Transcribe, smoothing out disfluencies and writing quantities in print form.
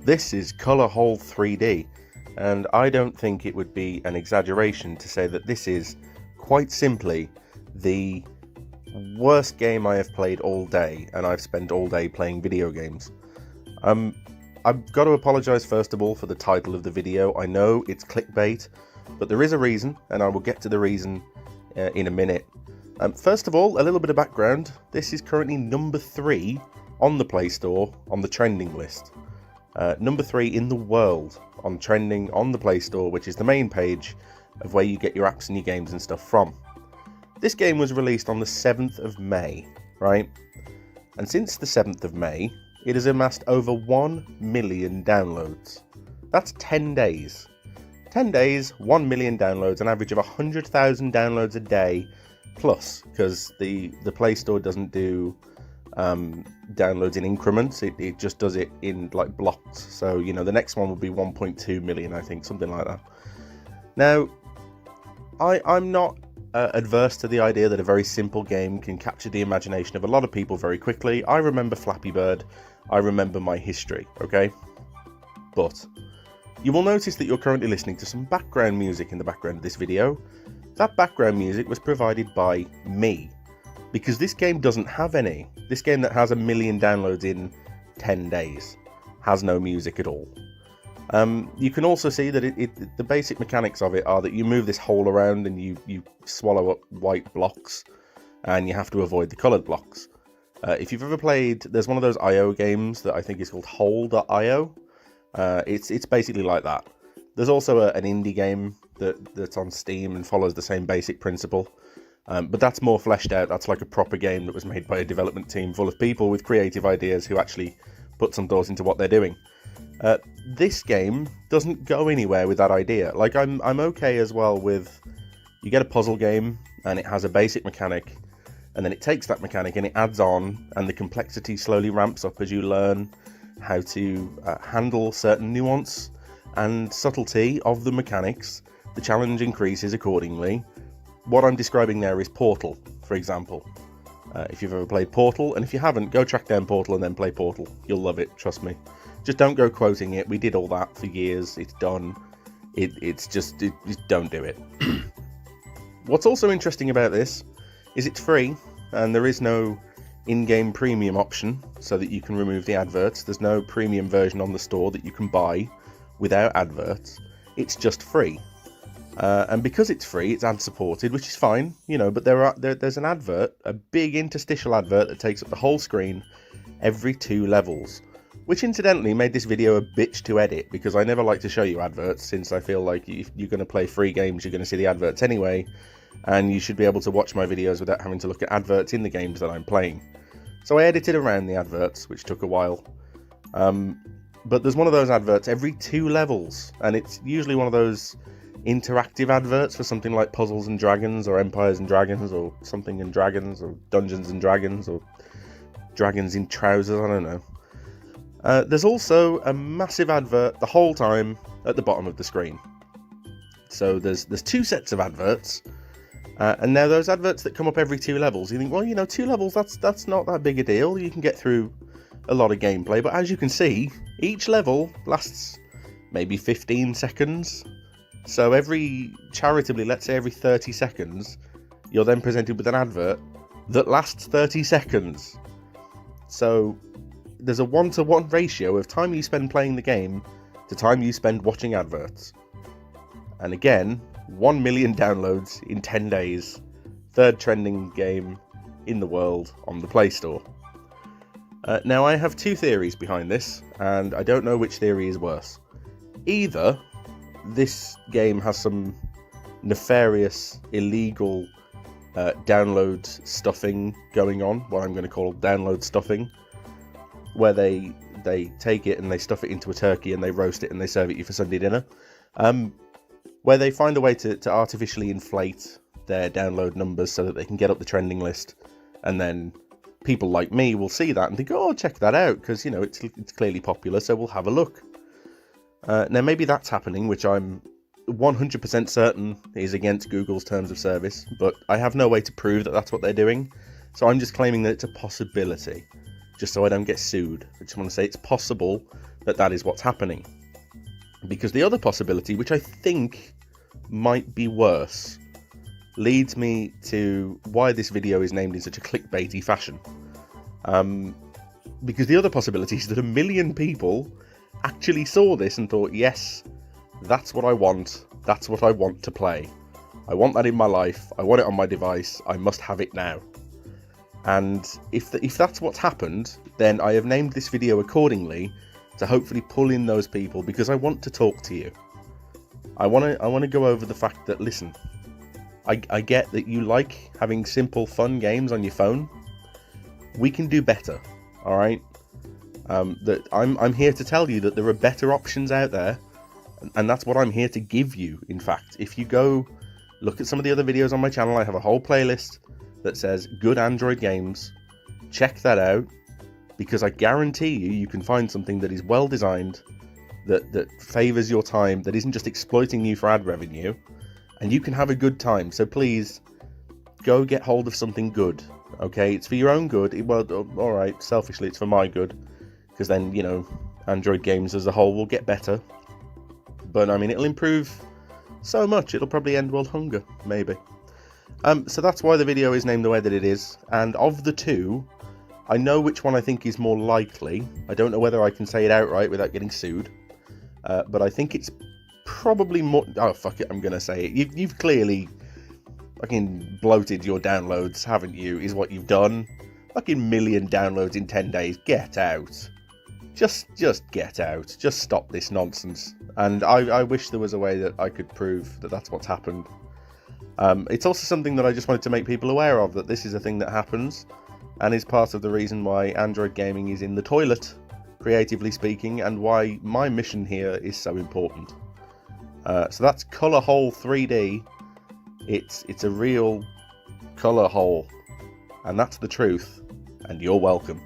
This is Color Hole 3D, and I don't think it would be an exaggeration to say that this is, quite simply, the worst game I have played all day, and I've spent all day playing video games. I've got to apologise first of all for the title of the video. I know it's clickbait, but there is a reason, and I will get to the reason in a minute. First of all, a little bit of background. This is currently number 3 on the Play Store on the trending list. Number 3 in the world on trending on the Play Store, which is the main page of where you get your apps and your games and stuff from. This game was released on the 7th of May, right? And since the 7th of May, it has amassed over 1 million downloads. That's 10 days. 10 days, 1 million downloads, an average of 100,000 downloads a day, plus, because the Play Store doesn't do downloads in increments, it just does it in like blocks. So, you know, the next one will be 1.2 million, I think, something like that. Now, I'm not adverse to the idea that a very simple game can capture the imagination of a lot of people very quickly. I remember Flappy Bird, I remember my history, okay? But you will notice that you're currently listening to some background music in the background of this video. That background music was provided by me, because this game doesn't have any. This game that has 1 million downloads in 10 days has no music at all. You can also see that the basic mechanics of it are that you move this hole around and you swallow up white blocks, and you have to avoid the coloured blocks. If you've ever played, there's one of those IO games that I think is called Hole.io. It's basically like that. There's also an indie game that's on Steam and follows the same basic principle. But that's more fleshed out. That's like a proper game that was made by a development team full of people with creative ideas who actually put some thought into what they're doing. This game doesn't go anywhere with that idea. Like, I'm okay as well with, you get a puzzle game and it has a basic mechanic, and then it takes that mechanic and it adds on, and the complexity slowly ramps up as you learn how to handle certain nuance and subtlety of the mechanics. The challenge increases accordingly. What I'm describing there is Portal, for example. If you've ever played Portal, and if you haven't, go track down Portal and then play Portal. You'll love it, trust me. Just don't go quoting it. We did all that for years. It's done. Just don't do it. What's also interesting about this is it's free, and there is no in-game premium option so that you can remove the adverts. There's no premium version on the store that you can buy without adverts. It's just free. And because it's free, it's ad-supported, which is fine, you know, but there's an advert, a big interstitial advert that takes up the whole screen every 2 levels, which incidentally made this video a bitch to edit, because I never like to show you adverts, since I feel like if you're going to play free games, you're going to see the adverts anyway, and you should be able to watch my videos without having to look at adverts in the games that I'm playing. So I edited around the adverts, which took a while. But there's one of those adverts every 2 levels, and it's usually one of those interactive adverts for something like Puzzles and Dragons, or Empires and Dragons, or something and Dragons, or Dungeons and Dragons, or Dragons in Trousers, I don't know. There's also a massive advert the whole time at the bottom of the screen. So there's 2 sets of adverts, and now those adverts that come up every 2 levels, you think, well, you know, 2 levels, that's not that big a deal, you can get through a lot of gameplay, but as you can see, each level lasts maybe 15 seconds. So charitably, let's say every 30 seconds, you're then presented with an advert that lasts 30 seconds. So there's a 1-to-1 ratio of time you spend playing the game to time you spend watching adverts. And again, 1 million downloads in 10 days. 3rd trending game in the world on the Play Store. Now, I have 2 theories behind this, and I don't know which theory is worse. Either this game has some nefarious, illegal download stuffing going on, what I'm going to call download stuffing, where they take it and they stuff it into a turkey and they roast it and they serve it you for Sunday dinner, where they find a way to artificially inflate their download numbers so that they can get up the trending list, and then people like me will see that and think, oh, check that out, because, you know, it's clearly popular, so we'll have a look. Now, maybe that's happening, which I'm 100% certain is against Google's terms of service, but I have no way to prove that that's what they're doing, so I'm just claiming that it's a possibility, just so I don't get sued. I just want to say it's possible that is what's happening. Because the other possibility, which I think might be worse, leads me to why this video is named in such a clickbaity fashion. Because the other possibility is that 1 million people actually saw this and thought, yes, that's what I want. That's what I want to play. I want that in my life. I want it on my device. I must have it now. And if that's what's happened, then I have named this video accordingly to hopefully pull in those people, because I want to talk to you. I want to go over the fact that, listen, I get that you like having simple, fun games on your phone. We can do better, all right? That I'm here to tell you that there are better options out there, and that's what I'm here to give you. In fact, if you go look at some of the other videos on my channel, I have a whole playlist that says good Android games. Check that out, because I guarantee you can find something that is well designed, that favors your time, that isn't just exploiting you for ad revenue, and you can have a good time. So please go get hold of something good. Okay, it's for your own good. Well, all right, selfishly it's for my good, because then, you know, Android games as a whole will get better. But I mean, it'll improve so much, it'll probably end world hunger, maybe. So that's why the video is named the way that it is. And of the two, I know which one I think is more likely. I don't know whether I can say it outright without getting sued. But I think it's probably more... Oh, fuck it, I'm going to say it. You've clearly fucking bloated your downloads, haven't you, is what you've done. Fucking million downloads in 10 days. Get out. Just get out. Just stop this nonsense. And I wish there was a way that I could prove that that's what's happened. It's also something that I just wanted to make people aware of, that this is a thing that happens, and is part of the reason why Android gaming is in the toilet, creatively speaking, and why my mission here is so important. So that's Colour Hole 3D. It's a real colour hole, and that's the truth, and you're welcome.